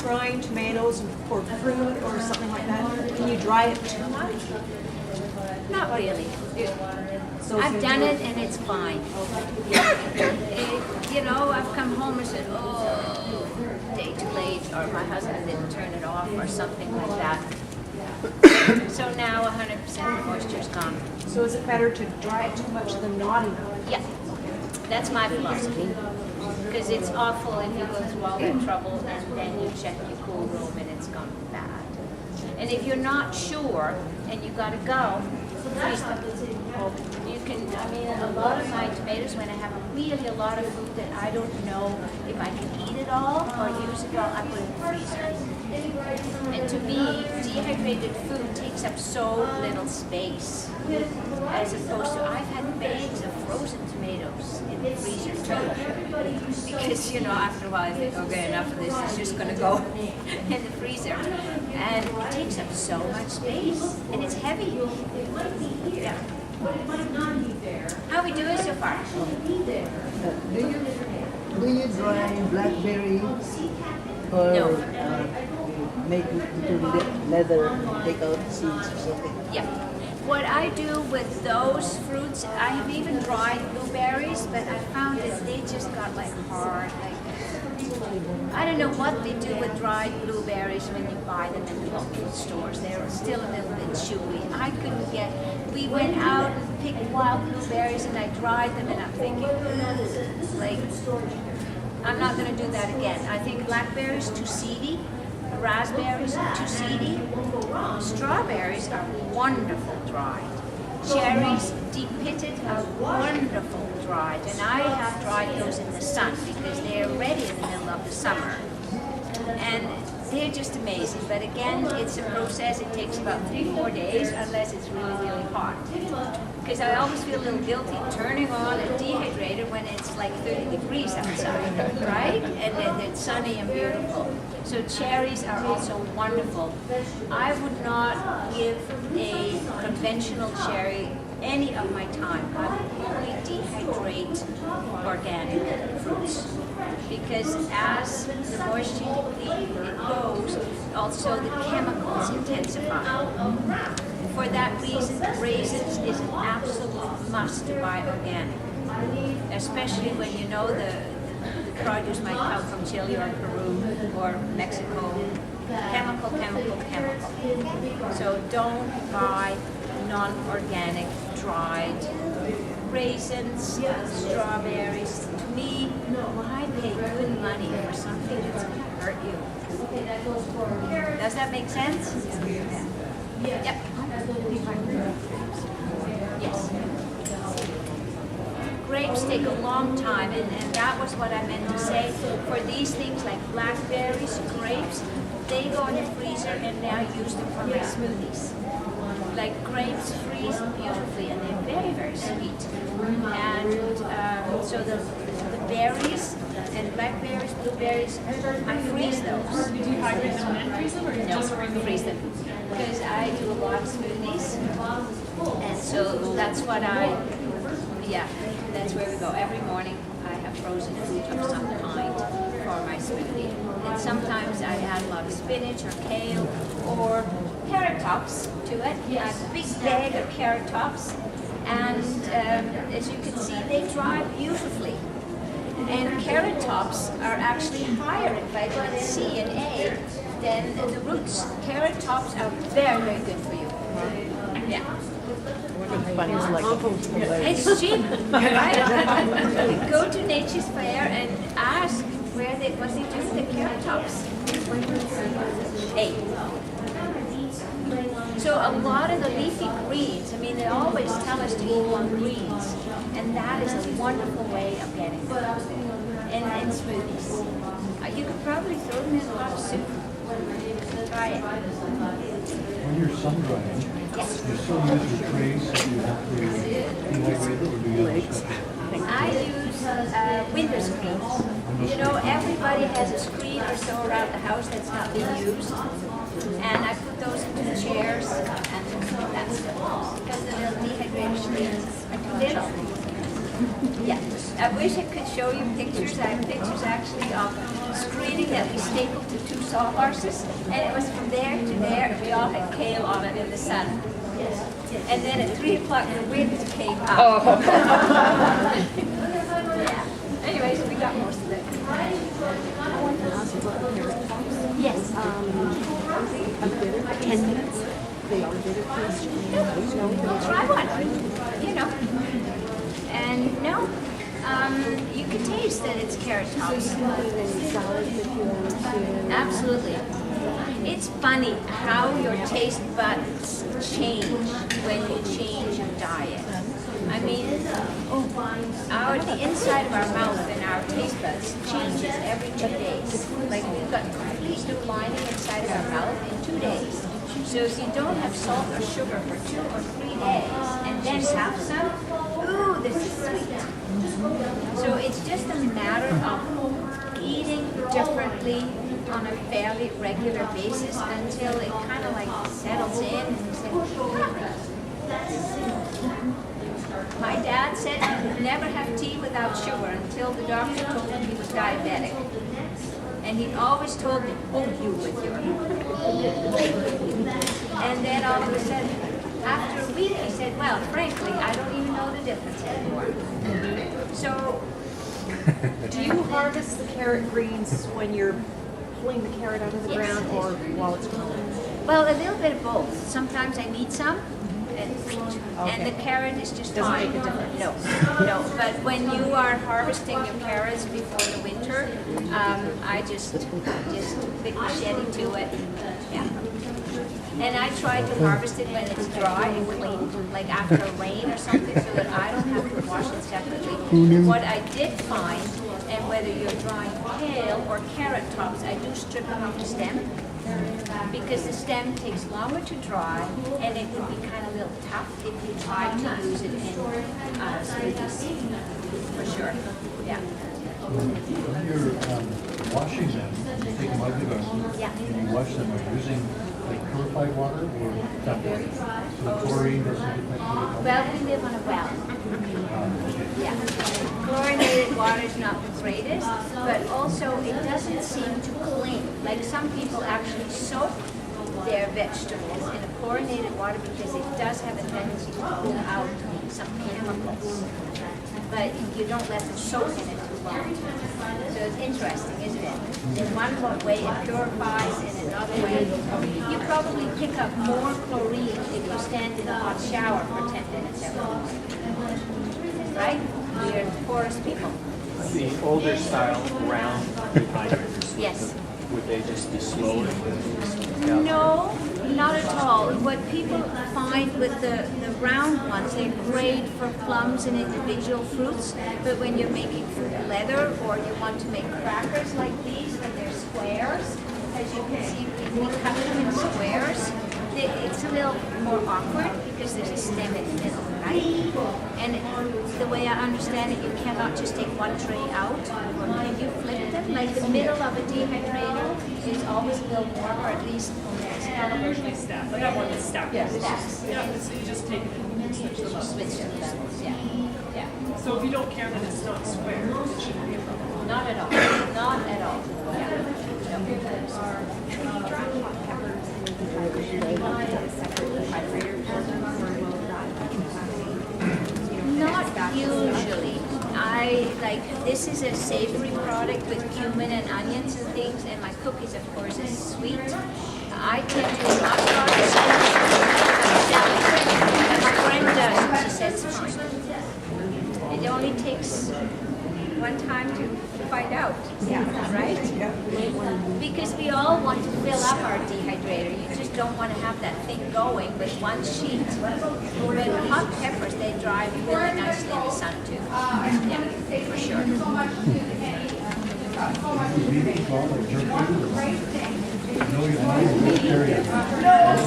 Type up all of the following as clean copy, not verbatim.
drying tomatoes or fruit or something like that, can you dry it too much? Not really. So I've done it and it's fine. You know, I've come home and said, oh, day too late, or my husband didn't turn it off, or something like that. So now 100% moisture is gone. So is it better to dry it too much than not enough? Yeah, that's my philosophy. Because it's awful if you go through all that trouble and then you check your cool room and it's gone bad. And if you're not sure and you gotta go, freeze them. You can, I mean, a lot of my tomatoes, when I have really a lot of food that I don't know if I can eat it all or use it all, I put it in the freezer. And to me, dehydrated food takes up so little space, as opposed to, I've had bags of frozen tomatoes in the freezer too. Because, you know, after a while I think, okay, enough of this, it's just gonna go in the freezer. And it takes up so much space, and it's heavy. Yeah. How are we doing so far? Do you dry blackberry or No. make it into leather, take out seeds or something? Yeah. What I do with those fruits, I have even dried blueberries, but I found that they just got like hard. Like, I don't know what they do with dried blueberries when you buy them in the local stores. They're still a little bit chewy. I couldn't get. We went out and picked wild blueberries and I dried them, and I'm thinking, like, I'm not going to do that again. I think blackberries too seedy. Raspberries are too seedy. Strawberries are wonderful dried. Cherries, deep pitted, are wonderful dried. And I have dried those in the sun because they're ready in the middle of the summer. And they're just amazing. But again, it's a process. It takes about 3-4 days unless it's really, really hot. Because I always feel a little guilty turning on a dehydrator when it's like 30 degrees outside, right? And then it's sunny and beautiful. So cherries are also wonderful. I would not give a conventional cherry any of my time. I would only dehydrate organic fruits. Because as the moisture depletes, it goes, also the chemicals intensify. For that reason, raisins is an absolute must to buy organic. Especially when you know the produce might come from Chile or Peru or Mexico. Chemical, chemical, chemical. So don't buy non-organic dried raisins, strawberries. To me, why pay good money for something that's going to hurt you? Does that make sense? Yep. Yes. Grapes take a long time, and that was what I meant to say. For these things like blackberries, grapes, they go in the freezer and now I use them for my smoothies. Like grapes freeze beautifully and they're very, very sweet. And so the berries and blackberries, blueberries, I freeze those. Do you hydrate them and freeze them, or No, just freeze them. Because I do a lot of smoothies. And so that's what that's where we go. Every morning I have frozen fruit of some kind for my smoothie. And sometimes I add a lot of spinach or kale or carrot tops to it. I have a big bag of carrot tops. And as you can see, they dry beautifully. And carrot tops are actually higher in vitamin C and A than the roots. Carrot tops are very, very good for you. Yeah. It's cheap, right? Go to Nature's Fair and ask what they do with the carrot tops. Hey. So a lot of the leafy greens, I mean, they always tell us to eat more greens, and that is a wonderful way of getting them. And smoothies. You could probably throw them in a lot of soup. Try it. When you're sun drying, Yes. you still use your trays that you have to dehydrate, or do you use something? I use window screens. You know, everybody has a screen or so around the house that's not being used. And I put those into the chairs, and that's it. Because the little dehydrator screens are too little. Yeah, I wish I could show you pictures. I have pictures actually of screening that we stapled to two sawhorses, and it was from there to there, and we all had kale on it in the sun. And then at 3 o'clock, the wind came up. Yeah. Anyways, we got most of it. Yes. 10 minutes. They are bitter taste. We'll try one, you know. And no, you can taste that it's carrot tops. Absolutely. It's funny how your taste buds change when you change your diet. I mean, the inside of our mouth and our taste buds changes every 2 days. Like we've got complete new lining inside of our mouth in 2 days. So if you don't have salt or sugar for 2 or 3 days and then have some, ooh, this is sweet. So it's just a matter of eating differently on a fairly regular basis until it kind of like settles in and you say, my dad said he would never have tea without sugar until the doctor told him he was diabetic. And he always told me, oh, you with your... And then all of a sudden, after a week, he said, well, frankly, I don't even know the difference anymore. So... Do you harvest the carrot greens when you're pulling the carrot out of the ground or while it's growing? Well, a little bit of both. Sometimes I need some, and the carrot is just Doesn't fine. make a difference. No. But when you are harvesting your carrots before the winter, I just pick machete to it. Yeah. And I try to harvest it when it's dry and clean, like after a rain or something, so that I don't have to wash it separately. What I did find, and whether you're drying kale or carrot tops, I do strip them off the stem, because the stem takes longer to dry, and it can be kind of a little tough if you try to use it in smoothies, for sure. Yeah. When you're washing them, you take them out of the garden, Yeah. and you wash them, are you using like purified water or tap water? So chlorine doesn't get that water? Well, we live on a well. Yeah. Chlorinated water is not the greatest, but also it doesn't seem to cling. Like some people actually soak their vegetables in a chlorinated water because it does have a tendency to pull out some chemicals. But you don't let them soak in it too long. So it's interesting, isn't it? In one way it purifies, in another way you probably pick up more chlorine if you stand in a hot shower for 10 minutes every morning. Right? We are porous people. The older style round dehydrators. Yes. Would they just be slower? No, not at all. What people find with the round ones, they're great for plums and individual fruits, but when you're making fruit leather or you want to make crackers like these, when they're squares, as you can see, we cut them in squares. It's a little more awkward because there's a stem in the middle, right? And the way I understand it, you cannot just take one tray out. Can you flip them? Like the middle of a dehydrator is always a little warmer, at least Usually stacked. I got one that's stacked. stacks. Yeah, so you just take it and switch them up. Switch them levels, yeah. Yeah. So if you don't care that it's not square, it shouldn't be a problem. Not at all. Not at all. Yeah. Not usually. This is a savory product with cumin and onions and things, and my cookies, of course, is sweet. I tend to not garnish and my friend does. She says it's fine. It only takes one time to find out, right? Because we all want to fill up our dehydrator. You just don't want to have that thing going with one sheet. But hot peppers, they dry really nicely in the sun too. Yeah, for sure. No, you're not. You're vegetarian. I'm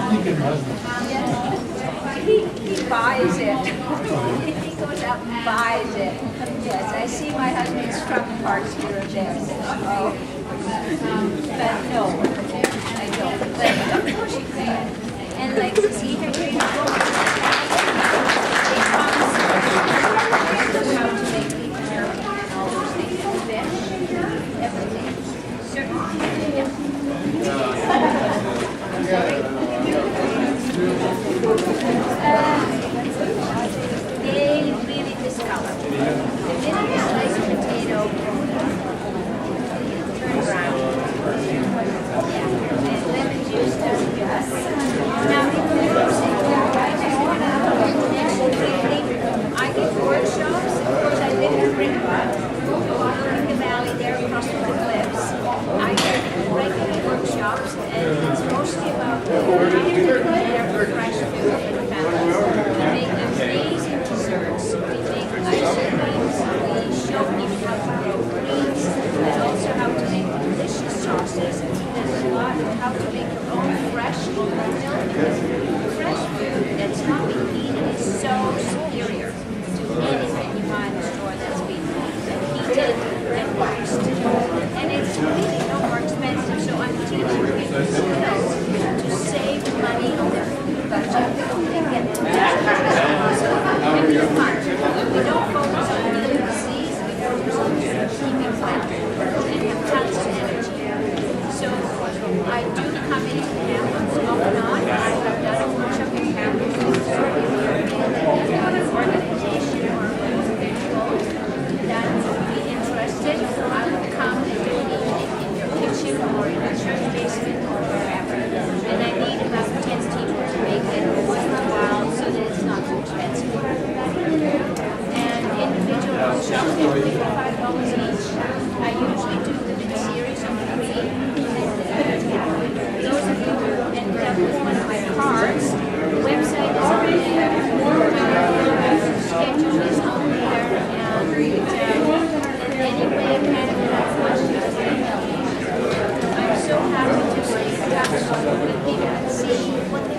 thinking husband. He buys it. He goes out and buys it. Yes, I see my husband's truck parts here and there. But no, I don't. But of course you can. And like this dehydrated, it comes fresh food for the families. We make amazing desserts. We make ice creams. We show people how to grow greens, and also how to make delicious sauces, and how to make your own fresh milk. Because fresh food that's not being eaten is so superior to anything you buy in the store that's been heated and waxed. And it's really no more expensive. So I'm teaching people skills to save money on their food budget and get the best possible every month. We don't focus on killing disease, we focus on keeping plant and have tons of energy. So I do come into Hamlin's off and on. I have done a workshop in Hamlin's before. If you're an organization or individual that would be interested, I will come and do an evening in your kitchen or in your church basement or wherever. And I need about 10 people to make it worthwhile so that it's not too expensive for everybody. And individual workshops are $55 each. I usually do them in a series of 3. Those of you who ended up with one of my cards, the website is on there, schedule is on there, and any way I can, if you have questions, email me. I'm so happy to stay in touch with people and see what they